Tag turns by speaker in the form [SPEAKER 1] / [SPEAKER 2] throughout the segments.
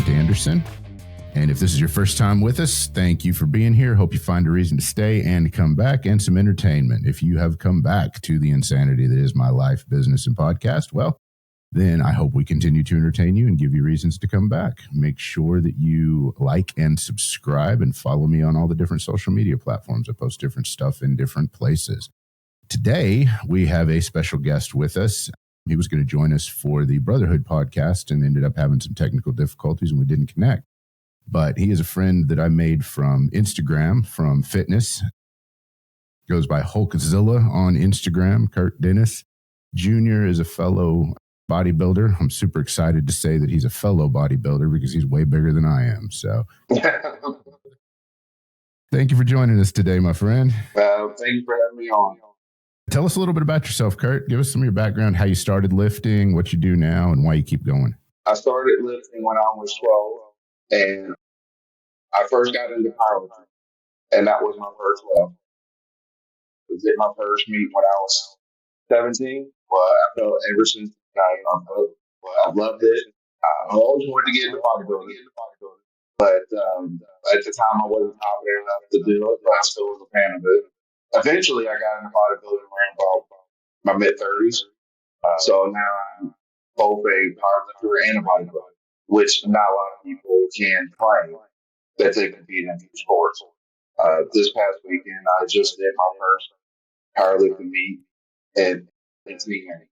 [SPEAKER 1] Flint Anderson. And if this is your first time with us, thank you for being here. Hope you find a reason to stay and to come back and some entertainment. If you have come back to the insanity that is my life, business, and podcast, well, then I hope we continue to entertain you and give you reasons to come back. Make sure that you like and subscribe and follow me on all the different social media platforms. I post different stuff in different places. Today, we have a special guest with us. He was going to join us for the Brotherhood podcast and ended up having some technical difficulties and we didn't connect. But he is a friend that I made from Instagram, from fitness. Goes by Hulkzilla on Instagram. Curt Dennis Jr. is a fellow bodybuilder. I'm super excited to say that he's a fellow bodybuilder because he's way bigger than I am. So thank you for joining us today, my friend.
[SPEAKER 2] Thank you for having me on.
[SPEAKER 1] Tell us a little bit about yourself, Curt. Give us some of your background, how you started lifting, what you do now, and why you keep going.
[SPEAKER 2] I started lifting when I was 12, and I first got into powerlifting, and that was my first love. I did my first meet when I was 17, but I felt ever since I loved it. I always wanted to get into bodybuilding, but at the time I wasn't confident enough to do it, but I still was a fan of it. Eventually, I got into bodybuilding around about my mid-30s. So now I'm both a powerlifter and a bodybuilder, which not a lot of people can claim that they compete in these sports. This past weekend, I just did my first powerlifting meet in Flint.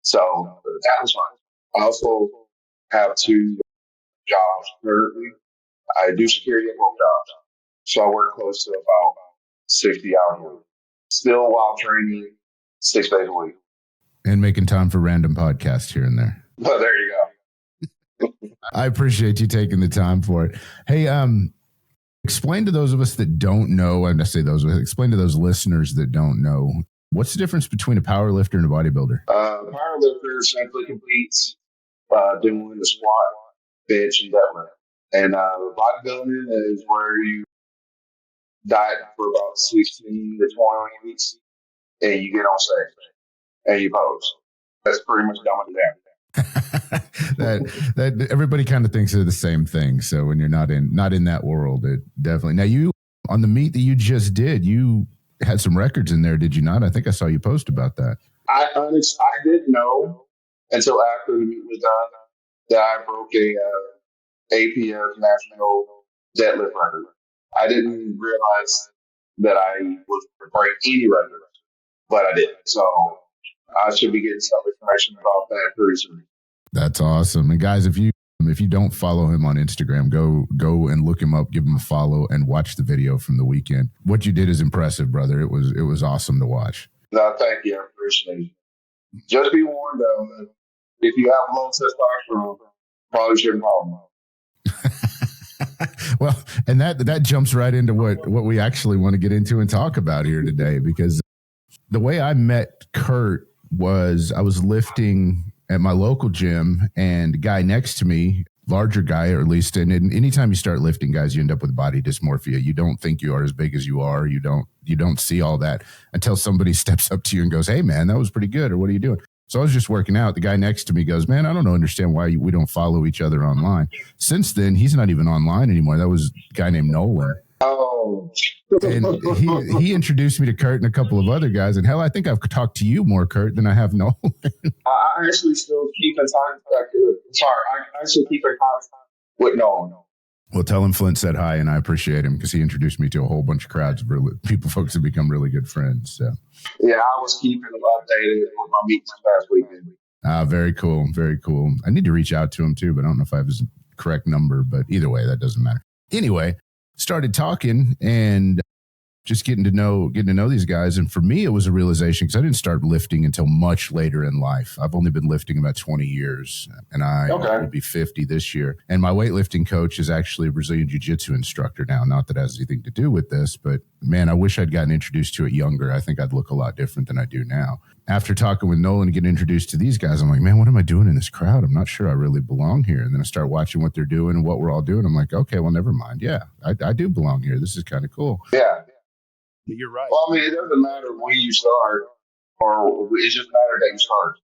[SPEAKER 2] So that was fun. I also have two jobs currently. I do security at both jobs. So I work close to about 60 hours a week. Still while training 6 days a week.
[SPEAKER 1] And making time for random podcasts here and there.
[SPEAKER 2] Well, there you go.
[SPEAKER 1] I appreciate you taking the time for it. Hey, explain to those of us that don't know, and I say those, explain to those listeners that don't know, what's the difference between a powerlifter and a bodybuilder?
[SPEAKER 2] Powerlifter simply competes doing the squat, bench, and deadlift. And bodybuilding is where you diet for about 16 to 20 weeks, and you get on stage and you pose. That's pretty much done with that.
[SPEAKER 1] that everybody kind of thinks they're the same thing. So when you're not in that world, it definitely. Now you on the meet that you just did, you had some records in there, did you not? I think I saw you post about that.
[SPEAKER 2] I didn't know until after the meet was done that I broke a APS national deadlift record. I didn't realize that I was break any record, but I did. So I should be getting some information about that pretty soon.
[SPEAKER 1] That's awesome. And guys, if you don't follow him on Instagram, go and look him up, give him a follow, and watch the video from the weekend. What you did is impressive, brother. It was awesome to watch.
[SPEAKER 2] No, thank you. I appreciate it. Just be warned, though, if you have low testosterone, probably shouldn't follow me.
[SPEAKER 1] Well, and that jumps right into what we actually want to get into and talk about here today, because the way I met Curt was I was lifting at my local gym, and the guy next to me, larger guy, or at least, and anytime you start lifting, guys, you end up with body dysmorphia. You don't think you are as big as you are. You don't see all that until somebody steps up to you and goes, "Hey, man, that was pretty good," or "What are you doing?" So I was just working out. The guy next to me goes, "Man, I don't understand why we don't follow each other online." Since then, he's not even online anymore. That was a guy named Nolan.
[SPEAKER 2] Oh.
[SPEAKER 1] And he introduced me to Curt and a couple of other guys. And hell, I think I've talked to you more, Curt, than I have Nolan.
[SPEAKER 2] I actually still keep in contact. I actually keep in contact with Nolan.
[SPEAKER 1] Well, tell him Flint said hi, and I appreciate him because he introduced me to a whole bunch of crowds of folks have become really good friends. So.
[SPEAKER 2] Yeah, I was keeping him updated with my meetings last weekend.
[SPEAKER 1] Very cool. Very cool. I need to reach out to him too, but I don't know if I have his correct number, but either way, that doesn't matter. Anyway, started talking and just getting to know these guys. And for me, it was a realization because I didn't start lifting until much later in life. I've only been lifting about 20 years and I will be 50 this year. And my weightlifting coach is actually a Brazilian jiu-jitsu instructor now. Not that it has anything to do with this, but man, I wish I'd gotten introduced to it younger. I think I'd look a lot different than I do now. After talking with Nolan and getting introduced to these guys, I'm like, man, what am I doing in this crowd? I'm not sure I really belong here. And then I start watching what they're doing and what we're all doing. I'm like, okay, well, never mind. Yeah, I do belong here. This is kind of cool.
[SPEAKER 2] Yeah.
[SPEAKER 1] You're right.
[SPEAKER 2] Well, I mean, it doesn't matter when you start, or it just matters that you start.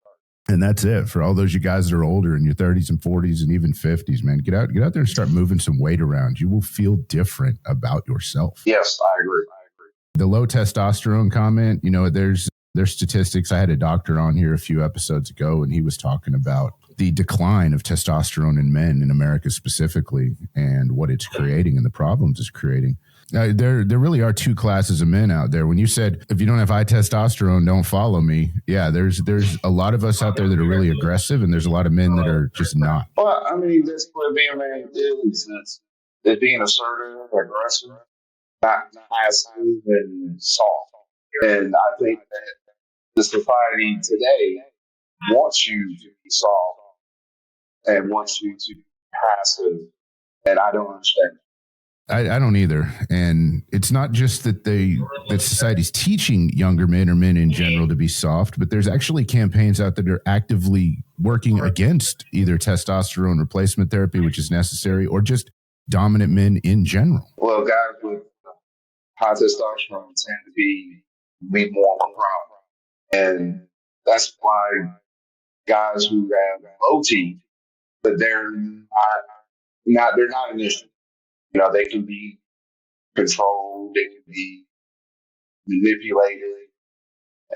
[SPEAKER 1] And that's it for all those you guys that are older in your 30s and 40s and even 50s, man. Get out there and start moving some weight around. You will feel different about yourself.
[SPEAKER 2] Yes, I agree.
[SPEAKER 1] The low testosterone comment, there's statistics. I had a doctor on here a few episodes ago, and he was talking about the decline of testosterone in men in America specifically and what it's creating and the problems it's creating. There really are two classes of men out there. When you said, if you don't have high testosterone, don't follow me. Yeah, there's a lot of us out there that are really aggressive, and there's a lot of men that are just not.
[SPEAKER 2] Well, I mean, that's what being a man is. It's being assertive, aggressive, not passive and soft. And I think that the society today wants you to be soft and wants you to be passive. And I don't understand.
[SPEAKER 1] I don't either. And it's not just that society's teaching younger men or men in general to be soft, but there's actually campaigns out there that are actively working against either testosterone replacement therapy, which is necessary, or just dominant men in general.
[SPEAKER 2] Well, guys with high testosterone tend to be more of a problem. And that's why guys who have low T, but they're not an issue. They can be controlled, they can be manipulated,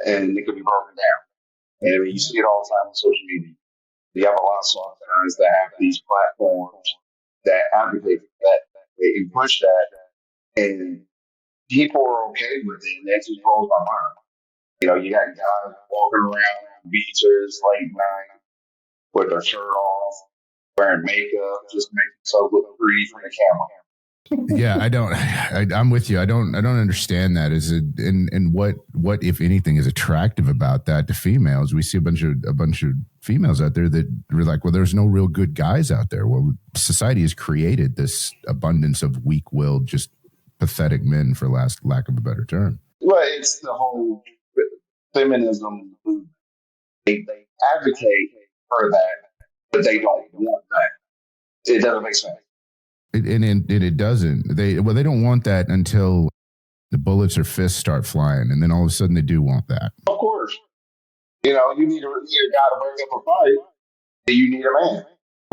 [SPEAKER 2] and they can be broken down. And you see it all the time on social media. You have a lot of soft guys that have these platforms that advocate for that, they can push that, and people are okay with it, and that just blows my mind. You got guys walking around on beaches late night with their shirt off, wearing makeup, just making themselves look pretty for the camera.
[SPEAKER 1] Yeah, I'm with you. I don't understand that. And what if anything is attractive about that to females? We see a bunch of females out there that are like, well, there's no real good guys out there. Well, society has created this abundance of weak-willed, just pathetic men, for lack of a better term.
[SPEAKER 2] Well, it's the whole feminism movement. They advocate for that, but they don't want that. It doesn't make sense.
[SPEAKER 1] It doesn't. They don't want that until the bullets or fists start flying, and then all of a sudden they do want that.
[SPEAKER 2] Of course, you need a guy to break up a fight. You need a man.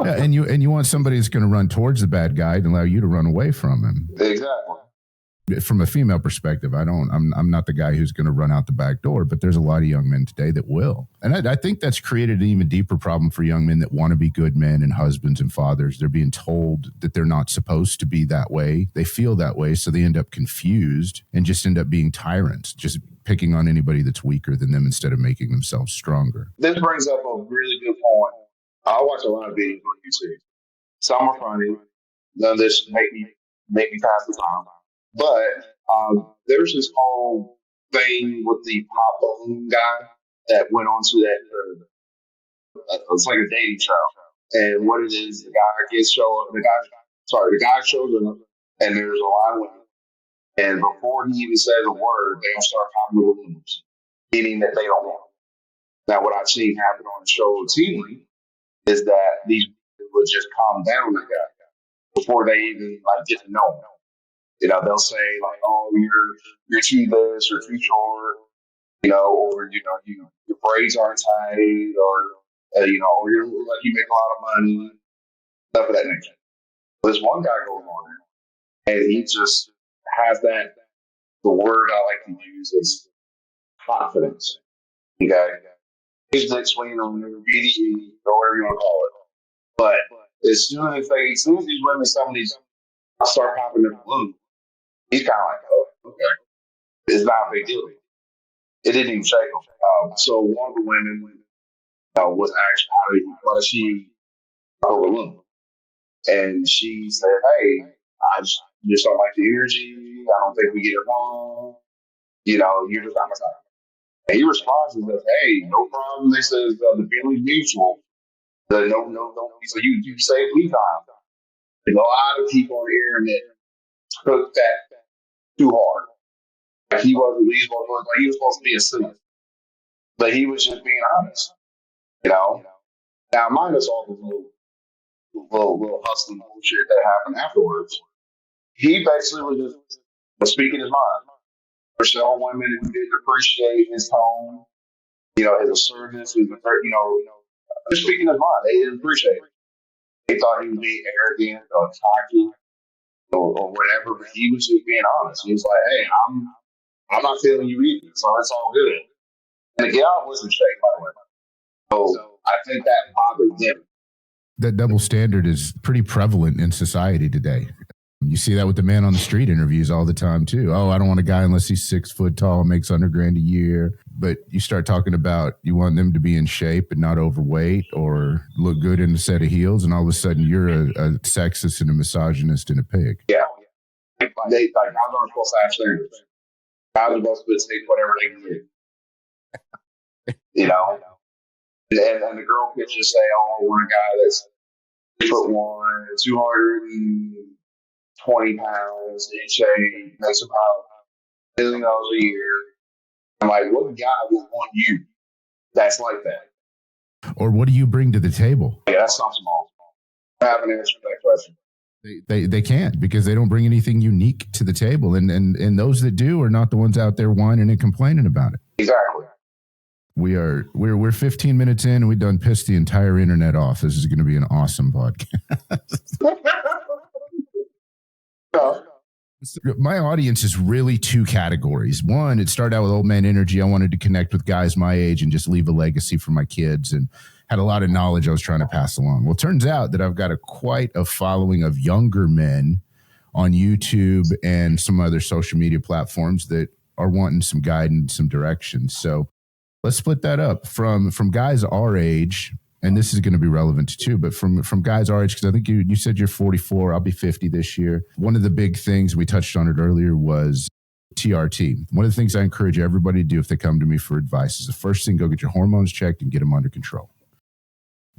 [SPEAKER 1] Yeah, and you want somebody that's going to run towards the bad guy and allow you to run away from him.
[SPEAKER 2] Exactly.
[SPEAKER 1] From a female perspective, I'm not the guy who's going to run out the back door, but there's a lot of young men today that will. And I think that's created an even deeper problem for young men that want to be good men and husbands and fathers. They're being told that they're not supposed to be that way. They feel that way, so they end up confused and just end up being tyrants, just picking on anybody that's weaker than them instead of making themselves stronger.
[SPEAKER 2] This brings up a really good point. I watch a lot of videos on YouTube. Some are funny. None of this make me pass the time. But there's this whole thing with the pop balloon guy that went on to that. It's like a dating show, and what it is, the guy shows up, and there's a lot of women, and before he even says a word, they'll start popping balloons, meaning that they don't want him. Now, what I've seen happen on the show routinely is that these people would just calm down the guy before they even get to know him. They'll say like, "Oh, you're too this or too short," or your braids aren't tight, or or you look like you make a lot of money, stuff of that nature. This one guy goes on there, and he just has that. The word I like to use is confidence. Okay, he's the explainer on the BDE or whatever you want to call it. But as soon as these women, some of these start popping their balloon, he's kind of like, oh, okay. It's not a big deal. It didn't even shake him. So one of the women was actually, why she her balloon? And she said, hey, I just don't like the energy. I don't think we get it wrong. You're just not my type. And he responds and says, hey, no problem. They says the feeling's mutual. No. He said, you saved me time. There's a lot of people on the internet took that too hard. Like he was supposed to be a cynic, but he was just being honest. Now minus all the little hustling bullshit that happened afterwards. He basically was just speaking his mind. For some women who didn't appreciate his tone, his assertiveness, just speaking his mind. They didn't appreciate it. They thought he was being arrogant or cocky or whatever, but he was just being honest. He was like, hey, I'm not feeling you either, so it's all good. And the gal wasn't straight, by the way. So I think that bothered them.
[SPEAKER 1] That double standard is pretty prevalent in society today. You see that with the man on the street interviews all the time too. Oh, I don't want a guy unless he's 6 foot tall, makes $100,000 a year. But you start talking about you want them to be in shape and not overweight or look good in a set of heels, and all of a sudden you're a sexist and a misogynist and a pig.
[SPEAKER 2] Yeah, guys aren't supposed to have standards. Guys are supposed to take whatever they can get. And the girl could just say, "Oh, I want a guy that's 6'1", 220 pounds, in shape, makes about $1 million a year." I'm like, what guy would want you that's like that?
[SPEAKER 1] Or what do you bring to the table?
[SPEAKER 2] Yeah, that's not small. I haven't answered that question.
[SPEAKER 1] They can't, because they don't bring anything unique to the table, and those that do are not the ones out there whining and complaining about it.
[SPEAKER 2] Exactly.
[SPEAKER 1] We're 15 minutes in and we've done pissed the entire internet off. This is going to be an awesome podcast. My audience is really 2 categories. One, it started out with old man energy. I wanted to connect with guys my age and just leave a legacy for my kids, and had a lot of knowledge I was trying to pass along. Well, it turns out that I've got quite a following of younger men on YouTube and some other social media platforms that are wanting some guidance, some direction. So let's split that up from guys our age, and this is going to be relevant too, but from guys our age, because I think you said you're 44, I'll be 50 this year. One of the big things, we touched on it earlier, was TRT. One of the things I encourage everybody to do if they come to me for advice is the first thing, go get your hormones checked and get them under control.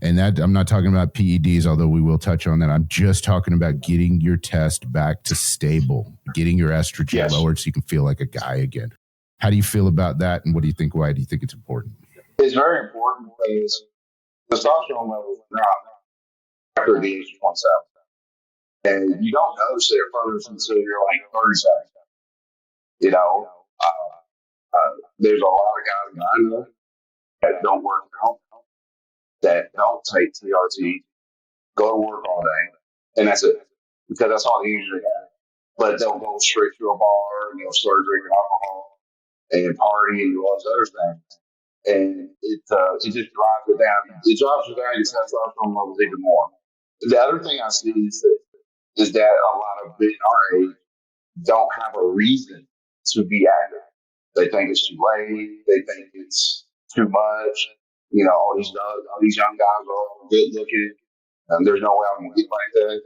[SPEAKER 1] And that, I'm not talking about PEDs, although we will touch on that. I'm just talking about getting your test back to stable, getting your estrogen lowered so you can feel like a guy again. How do you feel about that, and what do you think? Why do you think it's important?
[SPEAKER 2] It's very important because testosterone levels drop after the age of 27. And you don't notice it first until you're like 37. There's a lot of guys that I know that don't work out, that don't take TRT, go to work all day, and that's it. Because that's all they usually have. But they'll go straight to a bar and they'll start drinking alcohol and party and do all those other things. And it just drives it down. It drives it down your testosterone levels even more. The other thing I see is that a lot of men our age don't have a reason to be active. They think it's too late. They think it's too much. All these young guys are all good looking. There's no way I'm going to get like that.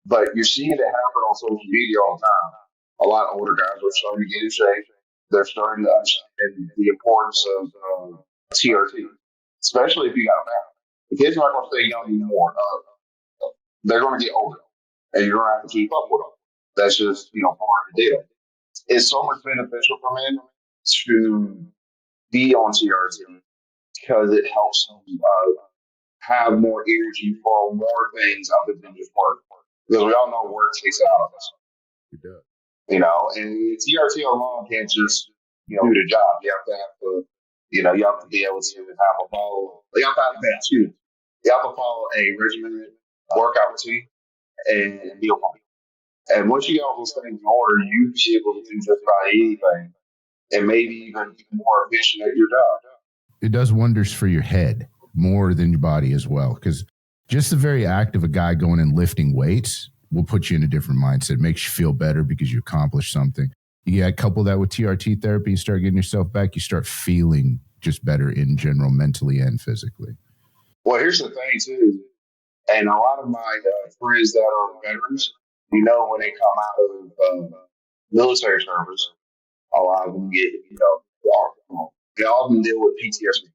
[SPEAKER 2] But you're seeing it happen on social media all the time. A lot of older guys are starting to get in shape. They're starting to understand the importance of TRT, especially if you got a family. The kids aren't going to stay young anymore. They're going to get older, and you're going to have to keep up with them. That's just, part of the deal. It's so much beneficial for men to be on TRT because it helps them have more energy for more things other than just work. Because we all know work takes it out of us.
[SPEAKER 1] It does.
[SPEAKER 2] And TRT alone can't just, do the job. You have to you have to be able to have a follow. You have to have that too. You have to follow a regimented workout routine and meal plan. And once you get all those things in order, you'll be able to do just about anything, and maybe even be more efficient at your job.
[SPEAKER 1] It does wonders for your head more than your body as well, because just the very act of a guy going and lifting weights will put you in a different mindset. It makes you feel better because you accomplished something. You couple that with TRT therapy, you start getting yourself back, you start feeling just better in general, mentally and physically.
[SPEAKER 2] Well, here's the thing too, and a lot of my friends that are veterans, when they come out of military service, a lot of them get, they often deal with PTSD.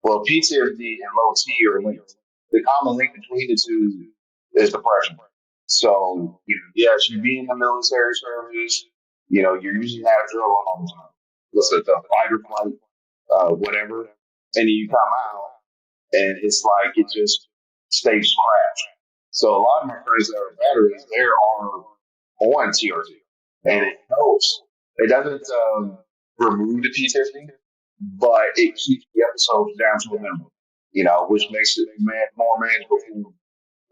[SPEAKER 2] Well, PTSD and low T are linked. The common link between the two is depression. So, yes, you be in the military service, you're using that drill all the time. Listen, the fight or flight, whatever. And then you come out and it's like it just stays scratched. So a lot of my friends that are veterans, they are on TRT. And it helps. It doesn't remove the PTSD, but it keeps the episodes down to a minimum, which makes it more manageable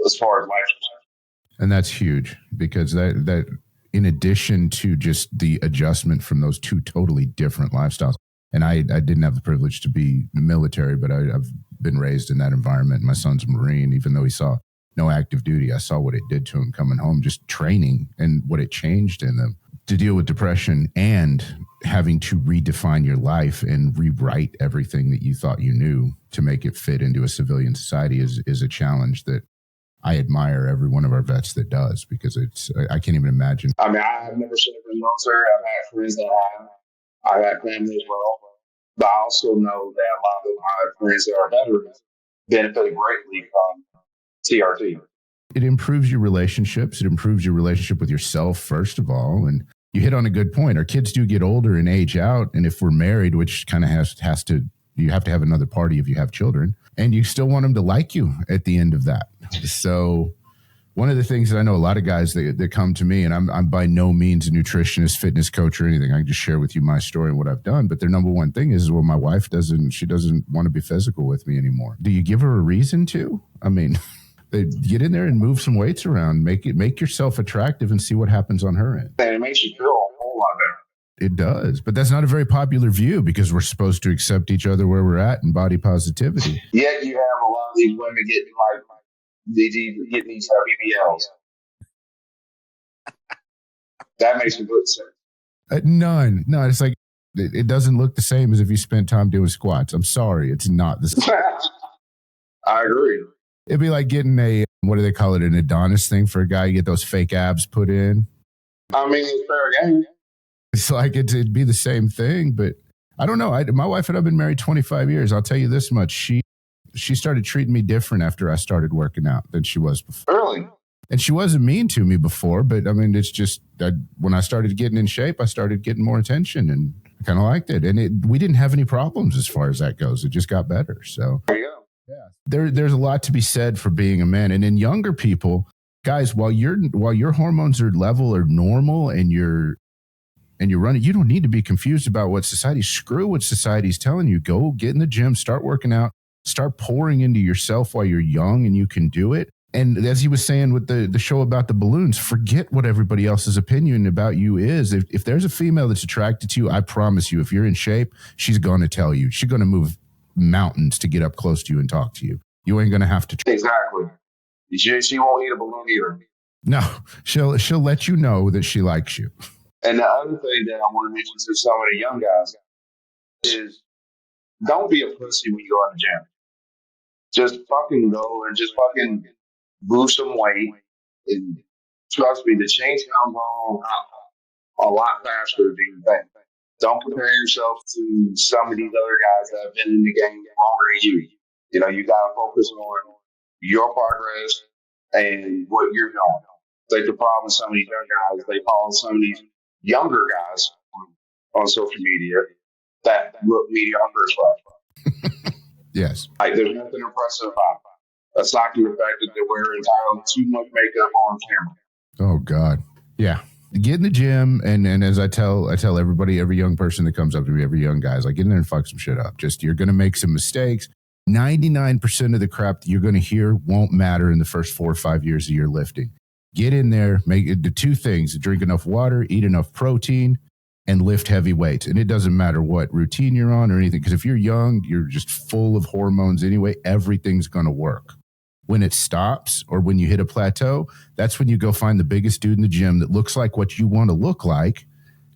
[SPEAKER 2] as far as life is concerned.
[SPEAKER 1] And that's huge, because that in addition to just the adjustment from those two totally different lifestyles, and I didn't have the privilege to be in the military, but I've been raised in that environment. My son's a Marine. Even though he saw no active duty, I saw what it did to him coming home, just training, and what it changed in them to deal with depression and having to redefine your life and rewrite everything that you thought you knew to make it fit into a civilian society is a challenge that I admire every one of our vets that does, because I can't even imagine.
[SPEAKER 2] I mean, I've never served in the military. I've had friends that have. I've had family as well. But I also know that a lot of my friends that are veterans benefit greatly from TRT.
[SPEAKER 1] It improves your relationships. It improves your relationship with yourself, first of all. And you hit on a good point. Our kids do get older and age out. And if we're married, which kind of has to, you have to have another party if you have children, and you still want them to like you at the end of that. So one of the things that I know a lot of guys that come to me, and I'm by no means a nutritionist, fitness coach, or anything. I can just share with you my story and what I've done. But their number one thing is, well, my wife doesn't want to be physical with me anymore. Do you give her a reason to? I mean, get in there and move some weights around, make yourself attractive, and see what happens on her end.
[SPEAKER 2] And it makes you feel a whole lot better.
[SPEAKER 1] It does, but that's not a very popular view, because we're supposed to accept each other where we're at in body positivity.
[SPEAKER 2] Yet you have a lot of these women getting getting these BBLs. That makes some good sense.
[SPEAKER 1] None. No, it's like, it doesn't look the same as if you spent time doing squats. I'm sorry, it's not the same.
[SPEAKER 2] I agree.
[SPEAKER 1] It'd be like getting a, what do they call it, an Adonis thing for a guy. You get those fake abs put in.
[SPEAKER 2] I mean, it's fair game.
[SPEAKER 1] It's like it'd be the same thing, but I don't know. My wife and I've been married 25 years. I'll tell you this much. She started treating me different after I started working out than she was before.
[SPEAKER 2] Really?
[SPEAKER 1] And she wasn't mean to me before, but I mean, it's just when I started getting in shape, I started getting more attention, and I kind of liked it. And we didn't have any problems as far as that goes. It just got better. So
[SPEAKER 2] there you go.
[SPEAKER 1] Yeah, there's a lot to be said for being a man. And in younger people, guys, while your hormones are level or normal and you're running, you don't need to be confused about what screw what society's telling you. Go get in the gym, start working out, start pouring into yourself while you're young and you can do it. And as he was saying with the show about the balloons, forget what everybody else's opinion about you is. If there's a female that's attracted to you, I promise you, if you're in shape, she's going to tell you. She's going to move mountains to get up close to you and talk to you. You ain't going to have to.
[SPEAKER 2] Exactly. She won't need a balloon either.
[SPEAKER 1] No, she'll let you know that she likes you.
[SPEAKER 2] And the other thing that I want to mention to some of the young guys is, don't be a pussy when you go in the gym. Just fucking go and just fucking lose some weight. And trust me, the change comes on a lot faster than you think. Don't compare yourself to some of these other guys that have been in the game longer than you. You got to focus on your progress and what you're doing. Like the problem with some of these young guys, they follow some of these younger guys on social media that look mediocre as well.
[SPEAKER 1] Yes.
[SPEAKER 2] Like, there's nothing impressive about it. Aside from the fact that they wear entirely too much makeup on camera.
[SPEAKER 1] Oh, God. Yeah. Get in the gym, and as I tell everybody, every young person that comes up to me, every young guy, is like, get in there and fuck some shit up. Just, you're going to make some mistakes. 99% of the crap that you're going to hear won't matter in the first 4 or 5 years of your lifting. Get in there, make it the two things: drink enough water, eat enough protein, and lift heavy weights. And it doesn't matter what routine you're on or anything, because if you're young, you're just full of hormones anyway. Everything's going to work. When it stops or when you hit a plateau, that's when you go find the biggest dude in the gym that looks like what you want to look like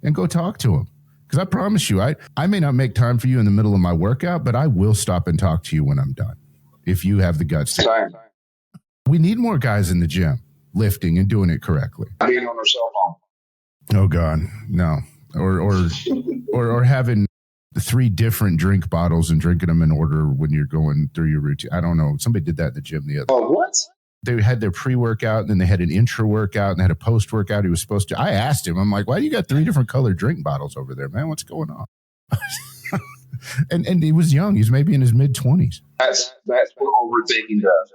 [SPEAKER 1] and go talk to him. Because I promise you, I may not make time for you in the middle of my workout, but I will stop and talk to you when I'm done, if you have the guts to.
[SPEAKER 2] Sorry.
[SPEAKER 1] We need more guys in the gym lifting and doing it correctly.
[SPEAKER 2] Being on their cell phone.
[SPEAKER 1] Oh, God, no. Or having 3 different drink bottles and drinking them in order when you're going through your routine. I don't know. Somebody did that in the gym the other day.
[SPEAKER 2] Oh, what?
[SPEAKER 1] They had their pre-workout, and then they had an intra-workout, and they had a post-workout. He was supposed to. I asked him, I'm like, why do you got 3 different colored drink bottles over there, man? What's going on? and he was young. He's maybe in his mid-20s.
[SPEAKER 2] That's what overthinking does.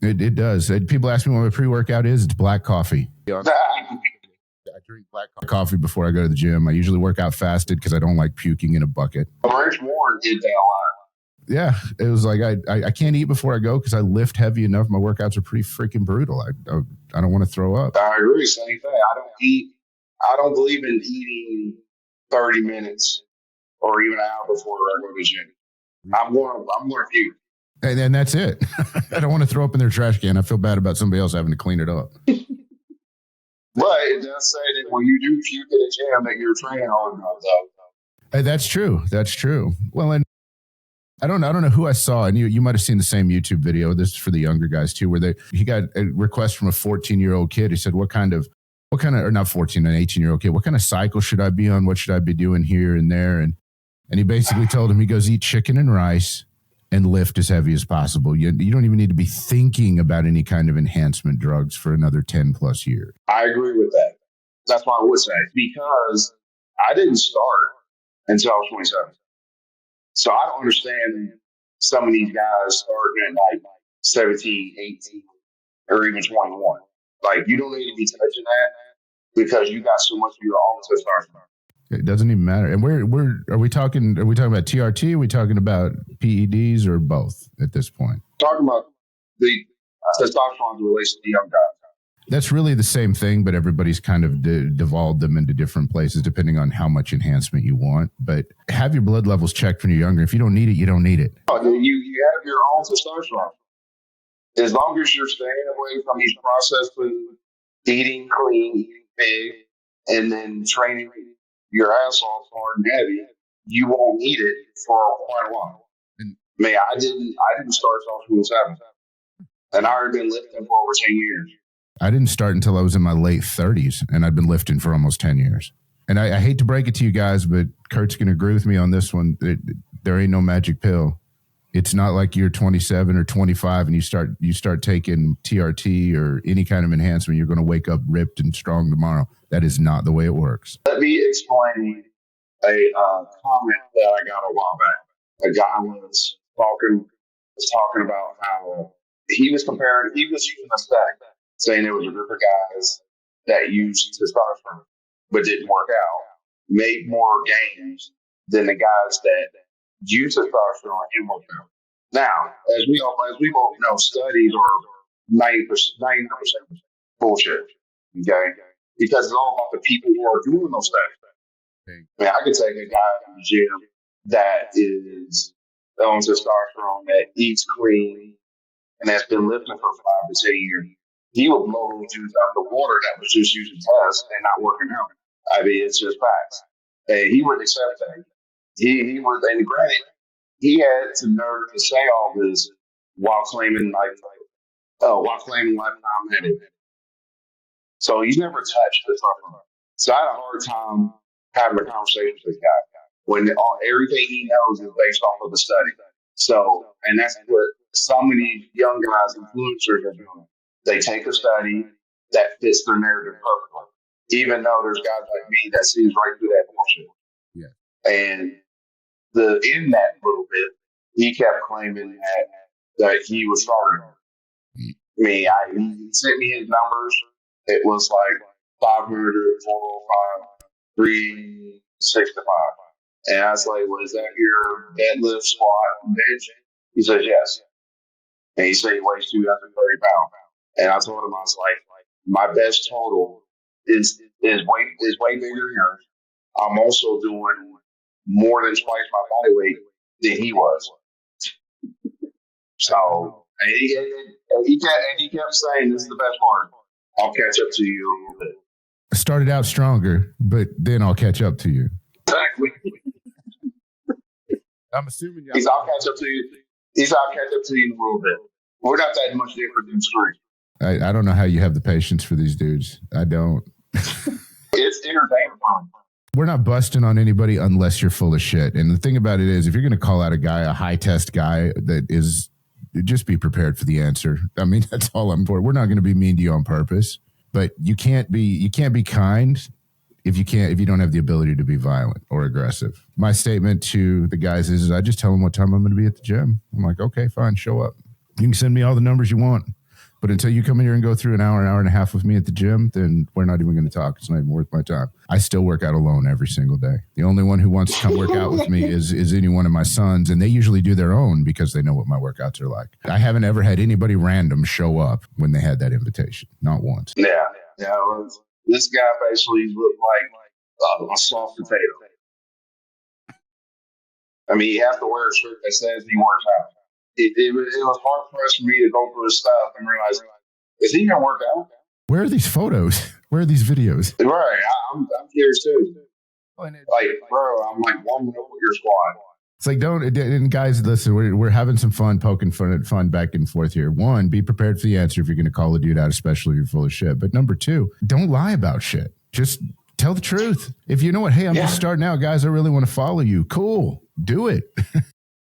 [SPEAKER 1] It does. People ask me what my pre-workout is. It's black coffee.
[SPEAKER 2] I
[SPEAKER 1] drink black coffee before I go to the gym. I usually work out fasted because I don't like puking in a bucket.
[SPEAKER 2] Rich Warren did that a lot.
[SPEAKER 1] Yeah, it was like I can't eat before I go because I lift heavy enough. My workouts are pretty freaking brutal. I don't want to throw up.
[SPEAKER 2] I agree. Same thing. I don't believe in eating 30 minutes or even an hour before I go to the gym. I'm going to puke.
[SPEAKER 1] And that's it. I don't want to throw up in their trash can. I feel bad about somebody else having to clean it up.
[SPEAKER 2] But it does say that when you do puke at a gym that you're training hard enough, though.
[SPEAKER 1] That's true. That's true. Well, and I don't know who I saw, and you might have seen the same YouTube video. This is for the younger guys too, where he got a request from a 14-year-old kid. He said, what kind of, or not 14, an 18-year-old kid, what kind of cycle should I be on? What should I be doing here and there? And he basically told him, he goes, eat chicken and rice and lift as heavy as possible. You don't even need to be thinking about any kind of enhancement drugs for another 10 plus years.
[SPEAKER 2] I agree with that. That's what I would say, because I didn't start until I was 27. So I don't understand some of these guys starting at like 17, 18, or even 21. Like, you don't need to be touching that because you got so much of your own testosterone.
[SPEAKER 1] It doesn't even matter. And are we talking about TRT? Are we talking about PEDs or both at this point?
[SPEAKER 2] Talking about the testosterone relates to the young guys.
[SPEAKER 1] That's really the same thing, but everybody's kind of devolved them into different places depending on how much enhancement you want. But have your blood levels checked when you're younger. If you don't need it, you don't need it.
[SPEAKER 2] Oh, you have your own testosterone. As long as you're staying away from these processed food, eating clean, eating big, and then training your ass off hard and heavy, you won't need it for quite a while. I didn't start until 27, and I already been lifting for over 10 years.
[SPEAKER 1] I didn't start until I was in my late 30s, and I've been lifting for almost 10 years. And I hate to break it to you guys, but Curt's going to agree with me on this one. There ain't no magic pill. It's not like you're 27 or 25 and you start taking TRT or any kind of enhancement. You're going to wake up ripped and strong tomorrow. That is not the way it works.
[SPEAKER 2] Let me explain a comment that I got a while back. A guy was talking about how he was using a study, saying there was a group of guys that used testosterone but didn't work out, made more gains than the guys that used testosterone and worked out. Now, as we both know, studies are 90% bullshit. Okay, because it's all about the people who are doing those studies. I could take a guy in the gym that is on testosterone, that eats clean, and that's been lifting for 5 to 10 years. He would blow those dudes out the water that was just using tests and not working out. I mean, it's just facts. And he wouldn't accept that. He was, and granted, he had the nerve to say all this while claiming lifetime management. So he's never touched this stuff. So I had a hard time having a conversation with this guy when everything he knows is based off of the study. So, and that's what so many young guys, influencers, are doing. They take a study that fits their narrative perfectly, even though there's guys like me that sees right through that bullshit. Yeah. And in that little bit, he kept claiming that he was starting. He sent me his numbers. It was like 500, 405, 365. And I was like, well, is that your deadlift, squat, and bench? He says, yes. And he said he weighs 230 pounds. And I told him, I was like, my best total is way bigger than yours. I'm also doing more than twice my body weight than he was. So, and he kept saying, this is the best part. I'll catch up to you a little bit.
[SPEAKER 1] I started out stronger, but then I'll catch up to you.
[SPEAKER 2] Exactly.
[SPEAKER 1] I'm assuming
[SPEAKER 2] I'll catch up to you. I'll catch up to you in a little bit. We're not that much different than street.
[SPEAKER 1] I don't know how you have the patience for these dudes. I don't.
[SPEAKER 2] It's entertainment.
[SPEAKER 1] We're not busting on anybody unless you're full of shit. And the thing about it is, if you're going to call out a guy, a high test guy that is, just be prepared for the answer. I mean, that's all I'm for. We're not going to be mean to you on purpose, but you can't be kind if you don't have the ability to be violent or aggressive. My statement to the guys is I just tell them what time I'm going to be at the gym. I'm like, okay, fine, show up. You can send me all the numbers you want. But until you come in here and go through an hour and a half with me at the gym, then we're not even going to talk. It's not even worth my time. I still work out alone every single day. The only one who wants to come work out with me is any one of my sons, and they usually do their own because they know what my workouts are like. I haven't ever had anybody random show up when they had that invitation. Not once.
[SPEAKER 2] Yeah. Well, this guy basically looked like a soft potato. I mean, he has to wear a shirt that says he works out. It was hard for us for me to go through his stuff and realize, is he going to work out?
[SPEAKER 1] Where are these photos? Where are these videos?
[SPEAKER 2] Right. I'm curious too. Like, bro, I'm like warming up with your squad.
[SPEAKER 1] It's like, and guys, listen, we're having some fun, poking fun back and forth here. One, be prepared for the answer if you're going to call a dude out, especially if you're full of shit. But number two, don't lie about shit. Just tell the truth. If you know what, hey, I'm just starting out, guys, I really want to follow you. Cool. Do it.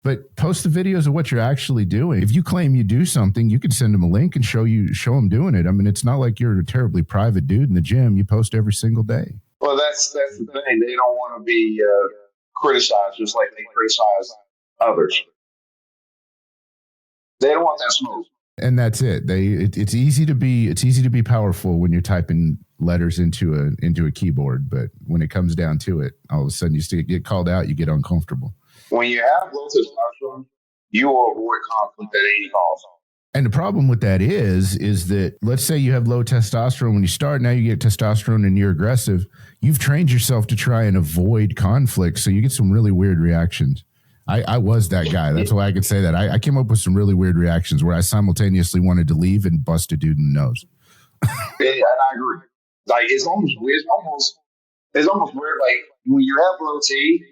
[SPEAKER 1] But post the videos of what you're actually doing. If you claim you do something, you can send them a link and show them doing it. I mean, it's not like you're a terribly private dude in the gym. You post every single day.
[SPEAKER 2] Well, that's the thing. They don't want to be criticized just like they criticize others. They don't want that smoke.
[SPEAKER 1] And that's it. It's easy to be powerful when you're typing letters into a keyboard, but when it comes down to it, all of a sudden you get called out, you get uncomfortable.
[SPEAKER 2] When you have low testosterone, you will avoid conflict at any cost.
[SPEAKER 1] And the problem with that is that, let's say you have low testosterone when you start, now you get testosterone and you're aggressive. You've trained yourself to try and avoid conflict, so you get some really weird reactions. I was that guy. That's why I could say that. I came up with some really weird reactions where I simultaneously wanted to leave and bust a dude in the nose.
[SPEAKER 2] Yeah, and I agree. Like, it's almost weird. It's almost weird. Like, when you have low T,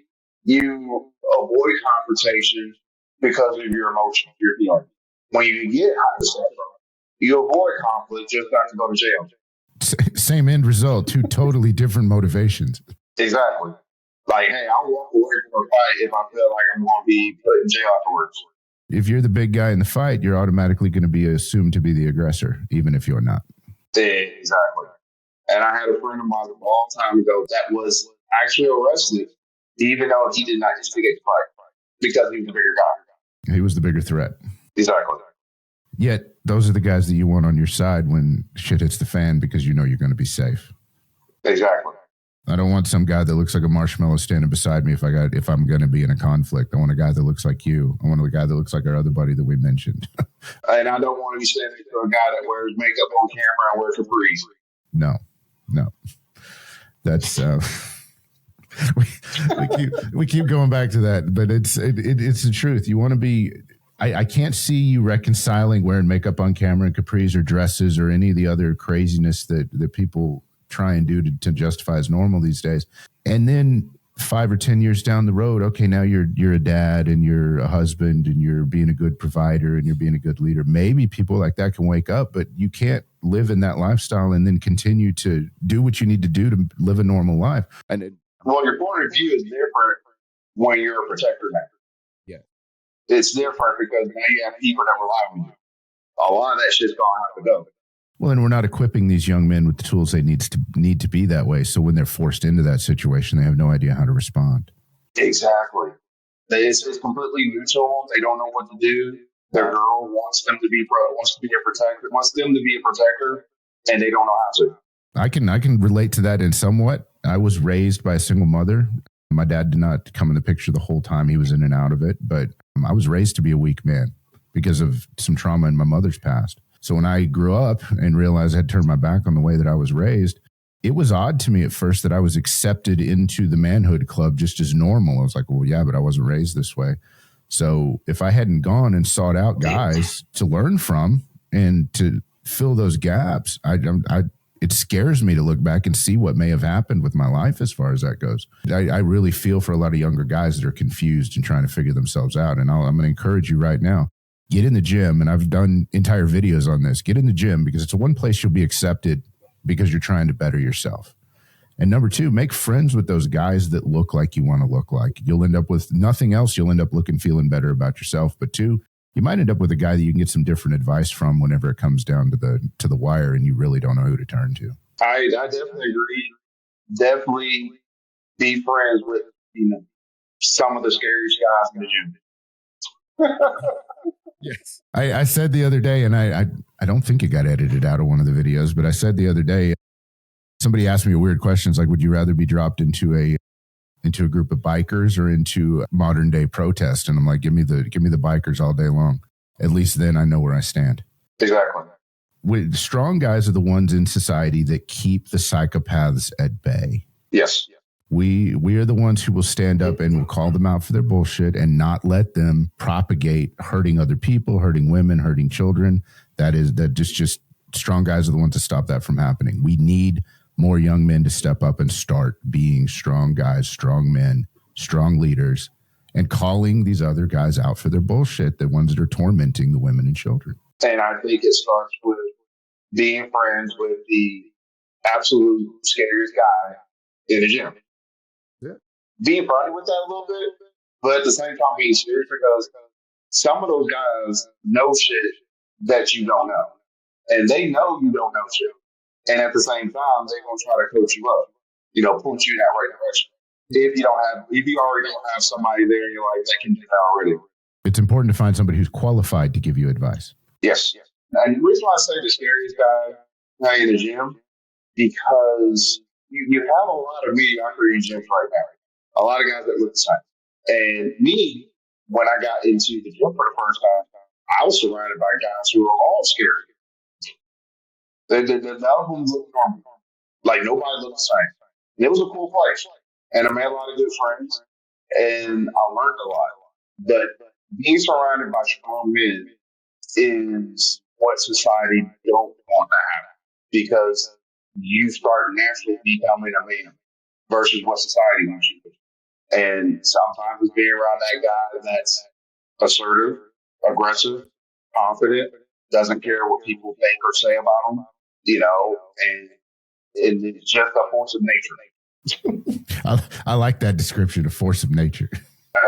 [SPEAKER 2] you avoid confrontation because of your emotions, your feelings. When you get high testosterone, you avoid conflict just not to go to jail.
[SPEAKER 1] Same end result, two totally different motivations.
[SPEAKER 2] Exactly. Like, hey, I'll walk away from a fight if I feel like I'm going to be put in jail afterwards.
[SPEAKER 1] If you're the big guy in the fight, you're automatically going to be assumed to be the aggressor, even if you're not.
[SPEAKER 2] Exactly. And I had a friend of mine a long time ago that was actually arrested, even though he did not instigate the fight, because he was the bigger guy.
[SPEAKER 1] He was the bigger threat.
[SPEAKER 2] Exactly.
[SPEAKER 1] Yet, those are the guys that you want on your side when shit hits the fan because you know you're going to be safe.
[SPEAKER 2] Exactly.
[SPEAKER 1] I don't want some guy that looks like a marshmallow standing beside me if I'm going to be in a conflict. I want a guy that looks like you. I want a guy that looks like our other buddy that we mentioned.
[SPEAKER 2] And I don't want to be standing next to a guy that wears makeup on camera and wears capris.
[SPEAKER 1] No. That's we keep going back to that, but it's the truth. You want to be. I can't see you reconciling wearing makeup on camera and capris or dresses or any of the other craziness that people try and do to justify as normal these days. And then 5 or 10 years down the road, okay, now you're a dad and you're a husband and you're being a good provider and you're being a good leader. Maybe people like that can wake up, but you can't live in that lifestyle and then continue to do what you need to do to live a normal life.
[SPEAKER 2] Well, your point of view is different when you're a protector now.
[SPEAKER 1] Yeah.
[SPEAKER 2] It's different because now you have people that rely on you. A lot of that shit's going to have to go.
[SPEAKER 1] Well, and we're not equipping these young men with the tools they need to be that way. So when they're forced into that situation, they have no idea how to respond.
[SPEAKER 2] Exactly. It's completely new to them. They don't know what to do. Their girl wants them to be a protector, and they don't know how to.
[SPEAKER 1] I can relate to that in somewhat. I was raised by a single mother. My dad did not come in the picture the whole time. He was in and out of it, but I was raised to be a weak man because of some trauma in my mother's past. So when I grew up and realized I had turned my back on the way that I was raised, it was odd to me at first that I was accepted into the manhood club just as normal. I was like, well, yeah, but I wasn't raised this way. So if I hadn't gone and sought out guys to learn from and to fill those gaps, it scares me to look back and see what may have happened with my life as far as that goes. I really feel for a lot of younger guys that are confused and trying to figure themselves out. And I'm going to encourage you right now. Get in the gym, and I've done entire videos on this. Get in the gym because it's the one place you'll be accepted because you're trying to better yourself. And number two, make friends with those guys that look like you want to look like. You'll end up with nothing else. You'll end up feeling better about yourself. But two, you might end up with a guy that you can get some different advice from whenever it comes down to the wire and you really don't know who to turn to.
[SPEAKER 2] I definitely agree. Definitely be friends with some of the scariest guys in the gym.
[SPEAKER 1] Yes. I said the other day, and I I don't think it got edited out of one of the videos, but I said the other day, somebody asked me a weird question. It's like, would you rather be dropped into a group of bikers or into modern day protest? And I'm like, give me the bikers all day long. At least then I know where I stand.
[SPEAKER 2] Exactly.
[SPEAKER 1] Strong guys are the ones in society that keep the psychopaths at bay.
[SPEAKER 2] Yes.
[SPEAKER 1] We are the ones who will stand up and will call them out for their bullshit and not let them propagate hurting other people, hurting women, hurting children. Just strong guys are the ones to stop that from happening. We need more young men to step up and start being strong guys, strong men, strong leaders, and calling these other guys out for their bullshit, the ones that are tormenting the women and children.
[SPEAKER 2] And I think it starts with being friends with the absolute scariest guy in the gym.
[SPEAKER 1] Yeah.
[SPEAKER 2] Being funny with that a little bit, but at the same time being serious, because some of those guys know shit that you don't know. And they know you don't know shit. And at the same time, they're going to try to coach you up, point you in that right direction. If you already don't have somebody there in your life that can do that already.
[SPEAKER 1] It's important to find somebody who's qualified to give you advice.
[SPEAKER 2] Yes. And the reason why I say the scariest guy in the gym, because you have a lot of mediocrity in gyms right now. A lot of guys that look the same. And me, when I got into the gym for the first time, I was surrounded by guys who were all scary. None of them looked normal. Like, nobody looked the same. And it was a cool place. And I made a lot of good friends. And I learned a lot. But being surrounded by strong men is what society don't want to happen, because you start naturally becoming a man versus what society wants you to be. And sometimes it's being around that guy that's assertive, aggressive, confident, doesn't care what people think or say about him, and it's just a force of nature.
[SPEAKER 1] I like that description, a force of nature.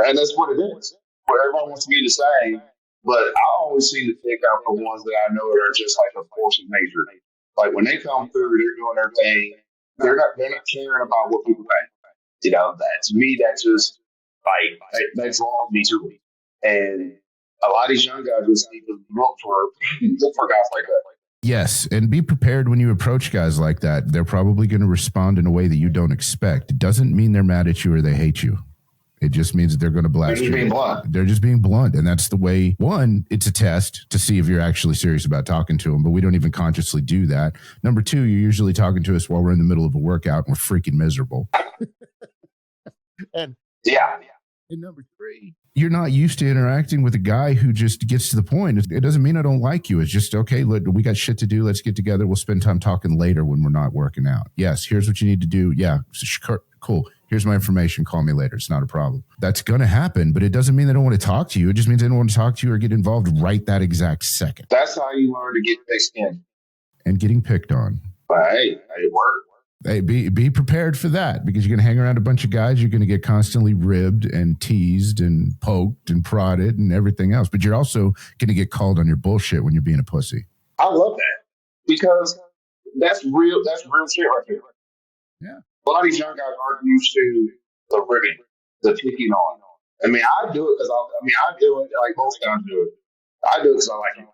[SPEAKER 2] And that's what it is. What everyone wants to be the same, but I always seem to pick out the ones that I know that are just like a force of nature. Like, when they come through, they're doing their thing. They're not caring about what people think. That to me, that's just like that draws me to it. And a lot of these young guys just need to look for guys like that.
[SPEAKER 1] Yes, and be prepared when you approach guys like that. They're probably going to respond in a way that you don't expect. It doesn't mean they're mad at you or they hate you. It just means that they're going to blast you. They're just being blunt. And that's the way, one, it's a test to see if you're actually serious about talking to them, but we don't even consciously do that. Number two, you're usually talking to us while we're in the middle of a workout and we're freaking miserable. And number three, you're not used to interacting with a guy who just gets to the point. It doesn't mean I don't like you. It's just, okay, look, we got shit to do. Let's get together. We'll spend time talking later when we're not working out. Yes, here's what you need to do. Yeah, cool. Here's my information. Call me later. It's not a problem. That's going to happen, but it doesn't mean they don't want to talk to you. It just means they don't want to talk to you or get involved right that exact second.
[SPEAKER 2] That's how you learn to get thick skin.
[SPEAKER 1] And getting picked on.
[SPEAKER 2] But hey, it worked.
[SPEAKER 1] Hey, be prepared for that, because you're going to hang around a bunch of guys. You're going to get constantly ribbed and teased and poked and prodded and everything else. But you're also going to get called on your bullshit when you're being a pussy.
[SPEAKER 2] I love that, because that's real shit right there.
[SPEAKER 1] Yeah.
[SPEAKER 2] A lot of these young guys aren't used to the ribbing, the picking on. I mean, I do it because I do it like most guys do it. I do it because I like you.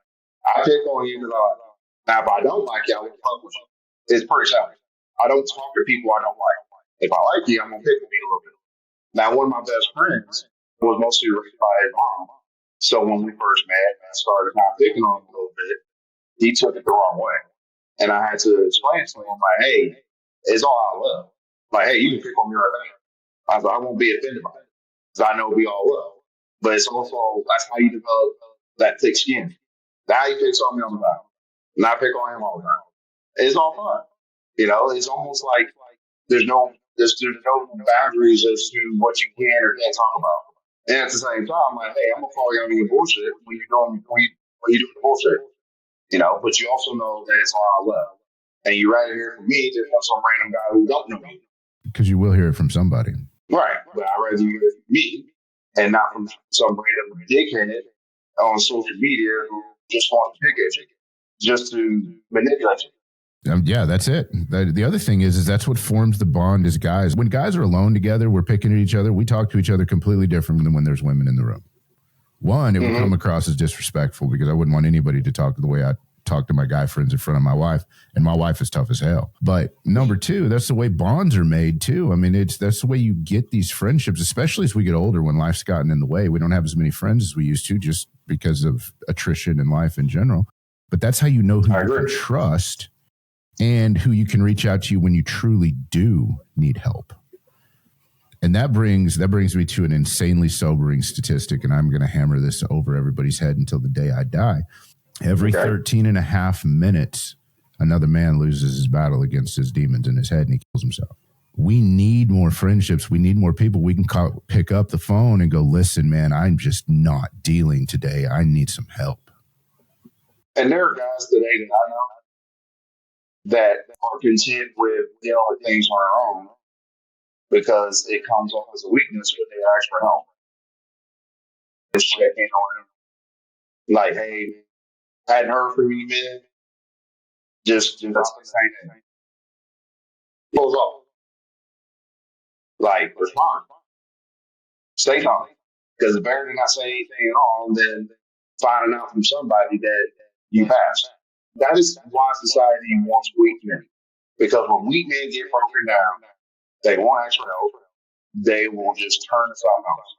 [SPEAKER 2] I pick on you because I like you. Now, if I don't like you, I will fuck with you. It's pretty simple. I don't talk to people I don't like. If I like you, I'm going to pick on you a little bit. Now, one of my best friends was mostly raised by his mom. So when we first met and I started not picking on him a little bit, he took it the wrong way. And I had to explain to him, like, hey, it's all I love. Like, hey, you can pick on me right now. I was like, I won't be offended by it, because I know we all love. But it's also, that's how you develop that thick skin. Now he picks on me all the time. And I pick on him all the time. It's all fun. It's almost like there's no boundaries as to what you can or can't talk about. And at the same time, like, hey, I'm gonna call you on your bullshit when you're doing the bullshit. But you also know that it's all I love. And you rather hear from me than from some random guy who don't know me.
[SPEAKER 1] Because you will hear it from somebody.
[SPEAKER 2] Right. But I'd rather you hear it from me and not from some random dickhead on social media who just wants to pick at you, just to manipulate you.
[SPEAKER 1] Yeah, that's it. The other thing is that's what forms the bond as guys. When guys are alone together, we're picking at each other. We talk to each other completely different than when there's women in the room. One, it would come across as disrespectful, because I wouldn't want anybody to talk the way I talk to my guy friends in front of my wife, and my wife is tough as hell. But number two, that's the way bonds are made too. I mean, that's the way you get these friendships, especially as we get older when life's gotten in the way. We don't have as many friends as we used to just because of attrition in life in general. But that's how you know who you can trust and who you can reach out to when you truly do need help. And that brings me to an insanely sobering statistic, and I'm going to hammer this over everybody's head until the day I die. Every 13 and a half minutes, another man loses his battle against his demons in his head and he kills himself. We need more friendships. We need more people we can pick up the phone and go, listen, man, I'm just not dealing today. I need some help.
[SPEAKER 2] And there are guys today that I know that are content with dealing with things on their own because it comes off as a weakness when they ask for help. Just check in on them. Like, hey, I hadn't heard from you, man. Just saying that. Goes off. Like, respond. Stay calm. Because it's better than not saying anything at all than finding out from somebody that you passed. That is why society wants weak men. Because when weak men get broken down, they won't ask for help. They will just turn to something else.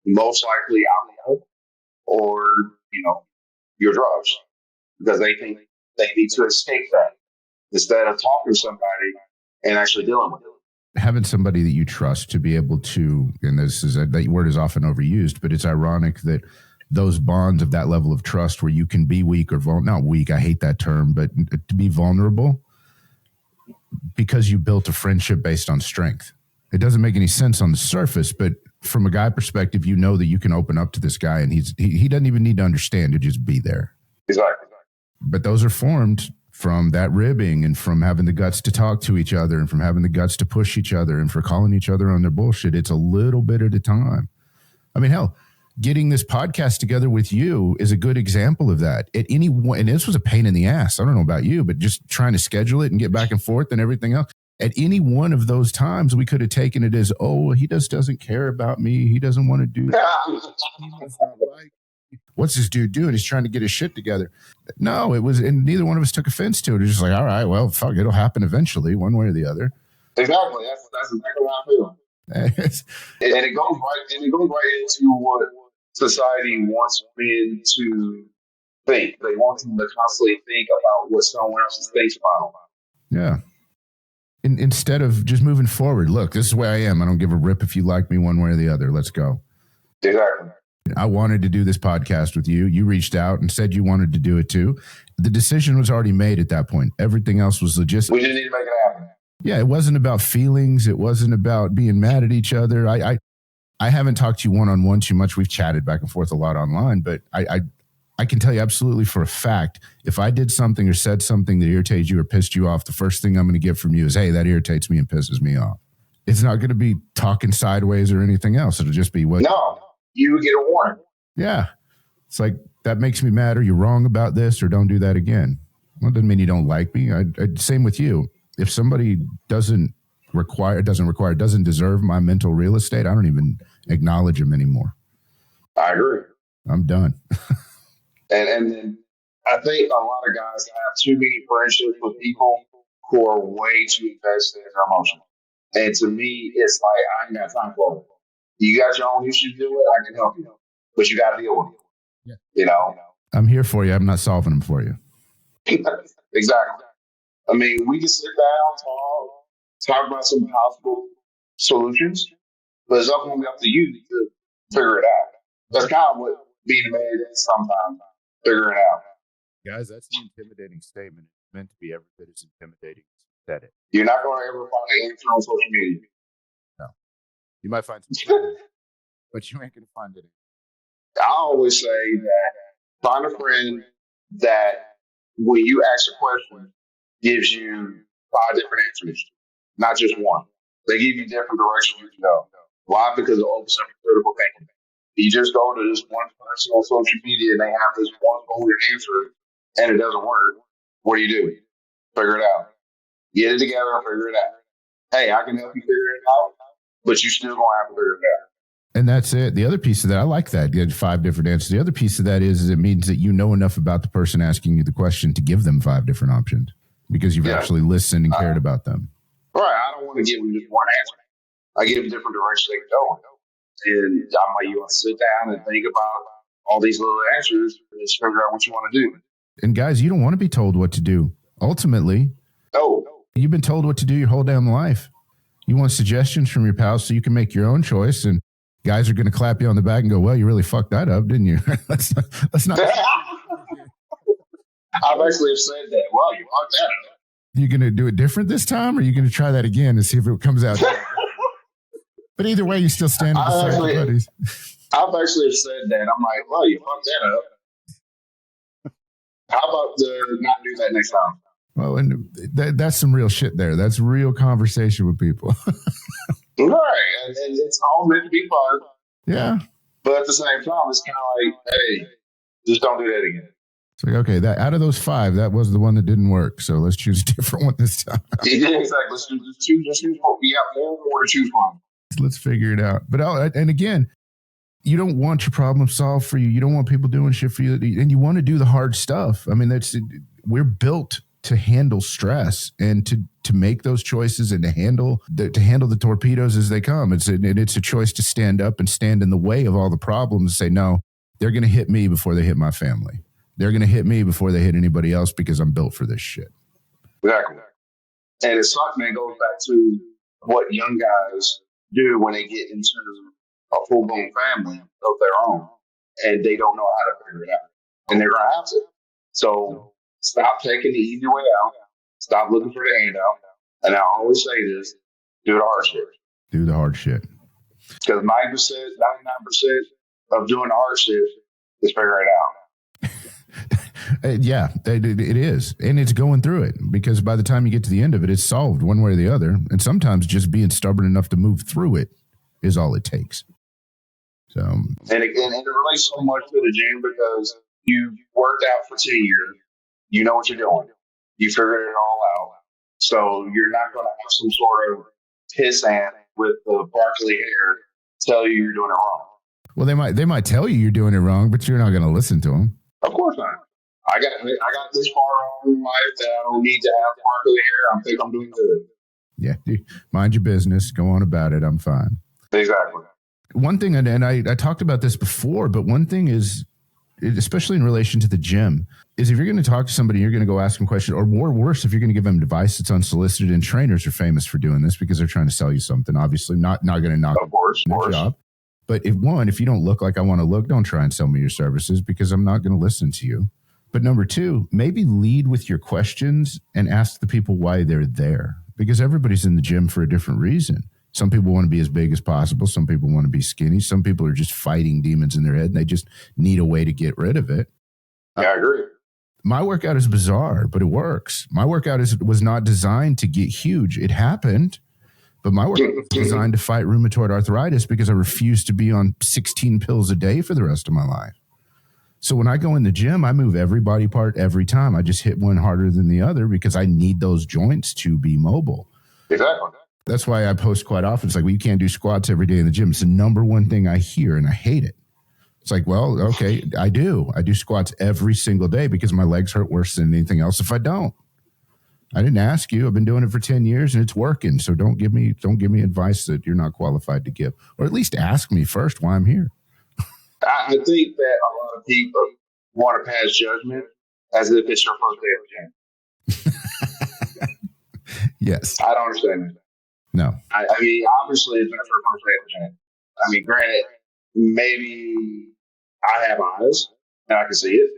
[SPEAKER 2] Most likely alcohol or, your drugs. Because they think they need to escape that instead of talking to somebody and actually dealing with it.
[SPEAKER 1] Having somebody that you trust to be able to, and that word is often overused, but it's ironic that those bonds of that level of trust where you can be weak or not weak, I hate that term, but to be vulnerable because you built a friendship based on strength. It doesn't make any sense on the surface, but from a guy perspective, you know that you can open up to this guy and he doesn't even need to understand to just be there.
[SPEAKER 2] Exactly.
[SPEAKER 1] But those are formed from that ribbing and from having the guts to talk to each other and from having the guts to push each other and for calling each other on their bullshit. It's a little bit at a time. I mean, hell, getting this podcast together with you is a good example of that. And this was a pain in the ass. I don't know about you, but just trying to schedule it and get back and forth and everything else. At any one of those times, we could have taken it as, oh, he just doesn't care about me. He doesn't want to do that. What's this dude doing? He's trying to get his shit together. No, it was, and neither one of us took offense to it. It was just like, all right, well, fuck, it'll happen eventually, one way or the other.
[SPEAKER 2] Exactly. That's exactly how I feel. and it goes right into what society wants men to think. They want them to constantly think about what someone else thinks about them.
[SPEAKER 1] Yeah. Instead of just moving forward, look, this is where I am. I don't give a rip if you like me one way or the other. Let's go.
[SPEAKER 2] Exactly.
[SPEAKER 1] I wanted to do this podcast with you. You reached out and said you wanted to do it too. The decision was already made at that point. Everything else was logistics.
[SPEAKER 2] We just need to make it happen.
[SPEAKER 1] Yeah, it wasn't about feelings. It wasn't about being mad at each other. I haven't talked to you one-on-one too much. We've chatted back and forth a lot online, but I can tell you absolutely for a fact, if I did something or said something that irritated you or pissed you off, the first thing I'm going to get from you is, hey, that irritates me and pisses me off. It's not going to be talking sideways or anything else. It'll just be what.
[SPEAKER 2] No, you would get a warning.
[SPEAKER 1] Yeah. It's like, that makes me mad, or you're wrong about this, or don't do that again. Well, it doesn't mean you don't like me. Same with you. If somebody doesn't deserve my mental real estate, I don't even acknowledge them anymore.
[SPEAKER 2] I agree.
[SPEAKER 1] I'm done.
[SPEAKER 2] And I think a lot of guys have too many friendships with people who are way too invested in their emotions. And to me, it's like, I ain't got time for it. You got your own issues to deal with, I can help you. But you got to deal with it. Yeah.
[SPEAKER 1] I'm here for you. I'm not solving them for you.
[SPEAKER 2] Exactly. I mean, we can sit down, talk about some possible solutions, but it's ultimately up to you to figure it out. That's kind of what being a man is sometimes, figure it out.
[SPEAKER 1] Guys, that's an intimidating statement. It's meant to be every bit as intimidating as you said it.
[SPEAKER 2] You're not going to ever find an answer on social media.
[SPEAKER 1] No. You might find some, but you ain't going to find it.
[SPEAKER 2] I always say that find a friend that when you ask a question gives you 5 different answers, not just one. They give you different directions you can go. Why? Because it opens up critical thinking. You just go to this one person on social media and they have this one golden answer and it doesn't work. What do you do? Figure it out. Get it together and figure it out. Hey, I can help you figure it out, but you still gonna have to figure it out.
[SPEAKER 1] And that's it. The other piece of that, I like that. You had 5 different answers. The other piece of that is it means that you know enough about the person asking you the question to give them 5 different options because you've actually listened and cared about them.
[SPEAKER 2] Right. I don't want to give them just one answer. I give them different directions they can go. And I'm like, you want to sit down and think about all these little answers and just figure out what you want to do.
[SPEAKER 1] And guys, you don't want to be told what to do. Ultimately, you've been told what to do your whole damn life. You want suggestions from your pals so you can make your own choice. And guys are going to clap you on the back and go, well, you really fucked that up, didn't you? let's not.
[SPEAKER 2] I've actually said that. Well, you fucked that up.
[SPEAKER 1] You going to do it different this time, or are you going to try that again and see if it comes out? But either way, you still stand beside your buddies.
[SPEAKER 2] I've actually said that. I'm like, well, you fucked that up. How about not do that next time?
[SPEAKER 1] Well, and that's some real shit there. That's real conversation with people.
[SPEAKER 2] Right. And it's all meant to be fun.
[SPEAKER 1] Yeah.
[SPEAKER 2] But at the same time, it's kind of like, hey, just don't do that again.
[SPEAKER 1] It's like, okay, that out of those 5, that was the one that didn't work. So let's choose a different one this time.
[SPEAKER 2] Yeah, exactly. Let's choose one. We have more to choose from.
[SPEAKER 1] Let's figure it out. But and again, you don't want your problem solved for you. You don't want people doing shit for you, and you want to do the hard stuff. I mean, we're built to handle stress and to make those choices and to handle the torpedoes as they come. It's a choice to stand up and stand in the way of all the problems and say, no, they're going to hit me before they hit my family. They're going to hit me before they hit anybody else because I'm built for this shit.
[SPEAKER 2] Exactly. And it's like, man, goes back to what young guys do when they get into a full-blown family of their own and they don't know how to figure it out. And they're going to have to. So stop taking the easy way out. Stop looking for the handout. And I always say this, do the hard shit.
[SPEAKER 1] Do the hard shit.
[SPEAKER 2] Because 99% of doing the hard shit is figuring it out.
[SPEAKER 1] Yeah, it is. And it's going through it because by the time you get to the end of it, it's solved one way or the other. And sometimes just being stubborn enough to move through it is all it takes. So, and
[SPEAKER 2] it relates so much to the gym because you worked out for 10 years. You know what you're doing. You figured it all out. So you're not going to have some sort of pissant with the sparkly hair tell you you're doing it wrong.
[SPEAKER 1] Well, they might tell you you're doing it wrong, but you're not going to listen to them.
[SPEAKER 2] Of course not. I got this far in life that I don't need to have sparkly hair. I think I'm doing good.
[SPEAKER 1] Yeah, mind your business. Go on about it. I'm fine.
[SPEAKER 2] Exactly.
[SPEAKER 1] One thing, and I talked about this before, but one thing is, especially in relation to the gym, is if you're going to talk to somebody, you're going to go ask them questions, or more worse, if you're going to give them advice that's unsolicited. And trainers are famous for doing this because they're trying to sell you something. Obviously, not going to knock their job. But if you don't look like I want to look, don't try and sell me your services because I'm not going to listen to you. But number 2, maybe lead with your questions and ask the people why they're there, because everybody's in the gym for a different reason. Some people want to be as big as possible. Some people want to be skinny. Some people are just fighting demons in their head and they just need a way to get rid of it.
[SPEAKER 2] Yeah, I agree.
[SPEAKER 1] My workout is bizarre, but it works. My workout was not designed to get huge. It happened, but my workout was designed to fight rheumatoid arthritis because I refused to be on 16 pills a day for the rest of my life. So when I go in the gym, I move every body part every time. I just hit one harder than the other because I need those joints to be mobile.
[SPEAKER 2] Exactly.
[SPEAKER 1] That's why I post quite often. It's like, well, you can't do squats every day in the gym. It's the number one thing I hear, and I hate it. It's like, well, okay, I do. I do squats every single day because my legs hurt worse than anything else if I don't. I didn't ask you. I've been doing it for 10 years, and it's working. So don't give me advice that you're not qualified to give. Or at least ask me first why I'm here.
[SPEAKER 2] I think that a lot of people want to pass judgment as if it's your first day of the gym.
[SPEAKER 1] Yes.
[SPEAKER 2] I don't understand that.
[SPEAKER 1] No.
[SPEAKER 2] I mean, obviously, it's not your first day of the gym. I mean, granted, maybe I have eyes and I can see it,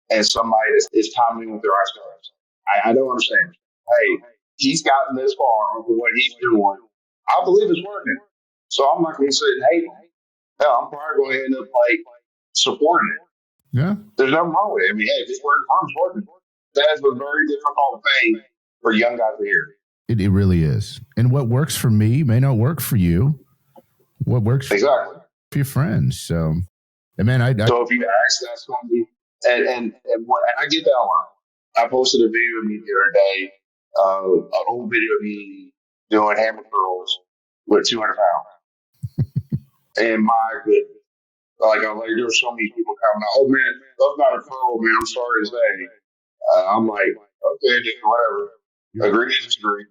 [SPEAKER 2] and somebody is timing with their eyes closed. I don't understand. Hey, he's gotten this far with what he's doing. I believe it's working. So I'm not going to sit and hate him. Hell, I'm probably going to end up supporting it.
[SPEAKER 1] Yeah.
[SPEAKER 2] There's nothing wrong with it. I mean, hey, if it's working, it's working. That is a very difficult thing for young guys to hear.
[SPEAKER 1] It really is. And what works for me may not work for you. What works for your friends. So, and man,
[SPEAKER 2] so if you ask, that's going to be, and I get that a lot. I posted a video of me the other day, an old video of me doing hammer curls with 200 pounds. And my goodness. Like, there were so many people coming out, oh man, that's not a curl, man. I'm sorry to say. I'm like, okay, just whatever. Agree to disagree.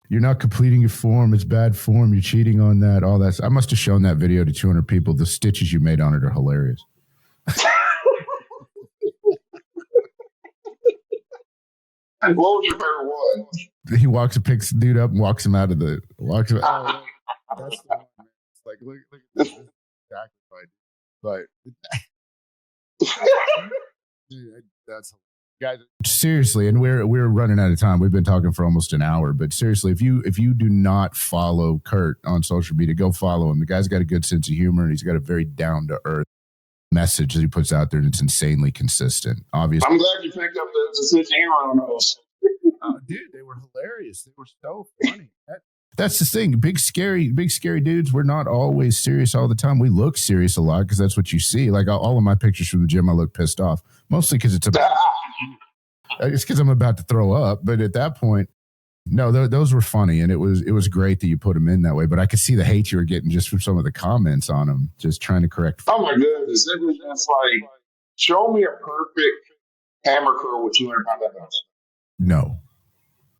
[SPEAKER 1] You're not completing your form. It's bad form. You're cheating on that. All that. I must have shown that video to 200 people. The stitches you made on it are hilarious.
[SPEAKER 2] What was your favorite one?
[SPEAKER 1] He picks the dude up and walks him out. That's the one. It's like, look at this. Exactly. But that's guys. Seriously, and we're running out of time. We've been talking for almost an hour. But seriously, if you do not follow Curt on social media, go follow him. The guy's got a good sense of humor, and he's got a very down to earth message that he puts out there, and it's insanely consistent. Obviously,
[SPEAKER 2] I'm glad you picked up the sense of humor on those.
[SPEAKER 1] Oh, dude, they were hilarious. They were so funny. That's the thing. Big scary dudes. We're not always serious all the time. We look serious a lot because that's what you see. Like all of my pictures from the gym, I look pissed off. Mostly because it's because I'm about to throw up. But at that point, no, those were funny, and it was great that you put them in that way. But I could see the hate you were getting just from some of the comments on them, just trying to correct.
[SPEAKER 2] Oh my goodness, it was just like, show me a perfect hammer curl with 200 pound deadlifts.
[SPEAKER 1] No.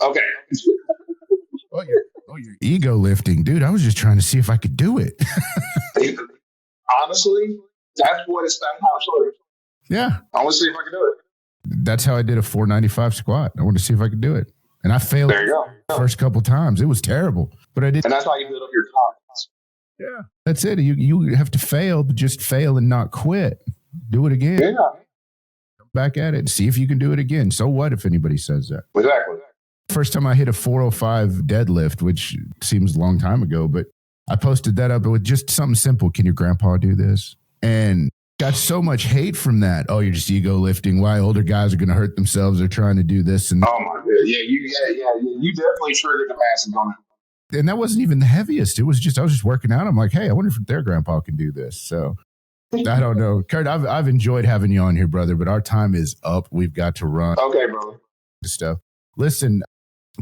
[SPEAKER 2] Okay.
[SPEAKER 1] You're ego lifting, dude. I was just trying to see if I could do it.
[SPEAKER 2] Honestly, that's how it started.
[SPEAKER 1] Yeah.
[SPEAKER 2] I want to see if I can do it.
[SPEAKER 1] That's how I did a 495 squat. I wanted to see if I could do it. And I failed
[SPEAKER 2] there you go.
[SPEAKER 1] The first couple times. It was terrible. But I did.
[SPEAKER 2] And that's how you build up your confidence.
[SPEAKER 1] Yeah. That's it. You have to fail, but just fail and not quit. Do it again.
[SPEAKER 2] Yeah.
[SPEAKER 1] Come back at it. See if you can do it again. So what if anybody says that?
[SPEAKER 2] Exactly.
[SPEAKER 1] First time I hit a 405 deadlift, which seems a long time ago, but I posted that up with just something simple. Can your grandpa do this? And got so much hate from that. Oh, you're just ego lifting. Why older guys are going to hurt themselves? They're trying to do this. And
[SPEAKER 2] oh my God. Yeah. You definitely triggered the masses on it.
[SPEAKER 1] And that wasn't even the heaviest. I was just working out. I'm like, hey, I wonder if their grandpa can do this. So I don't know. Curt, I've enjoyed having you on here, brother, but our time is up. We've got to run.
[SPEAKER 2] Okay, brother.
[SPEAKER 1] Stuff. Listen,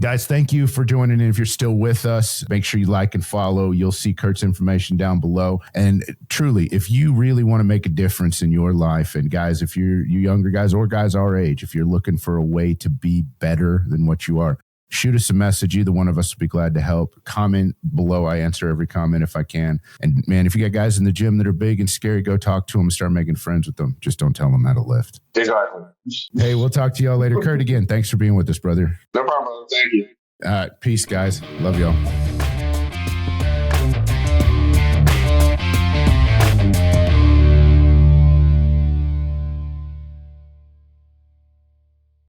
[SPEAKER 1] guys, thank you for joining in. If you're still with us, make sure you like and follow. You'll see Curt's information down below. And truly, if you really want to make a difference in your life, and guys, if you younger guys or guys our age, if you're looking for a way to be better than what you are, shoot us a message. Either one of us will be glad to help. Comment below. I answer every comment if I can. And man, if you got guys in the gym that are big and scary, go talk to them and start making friends with them. Just don't tell them how to lift.
[SPEAKER 2] Exactly.
[SPEAKER 1] Hey, we'll talk to y'all later. Curt, again, thanks for being with us, brother.
[SPEAKER 2] No problem, brother. Thank you.
[SPEAKER 1] All right. Peace, guys. Love y'all.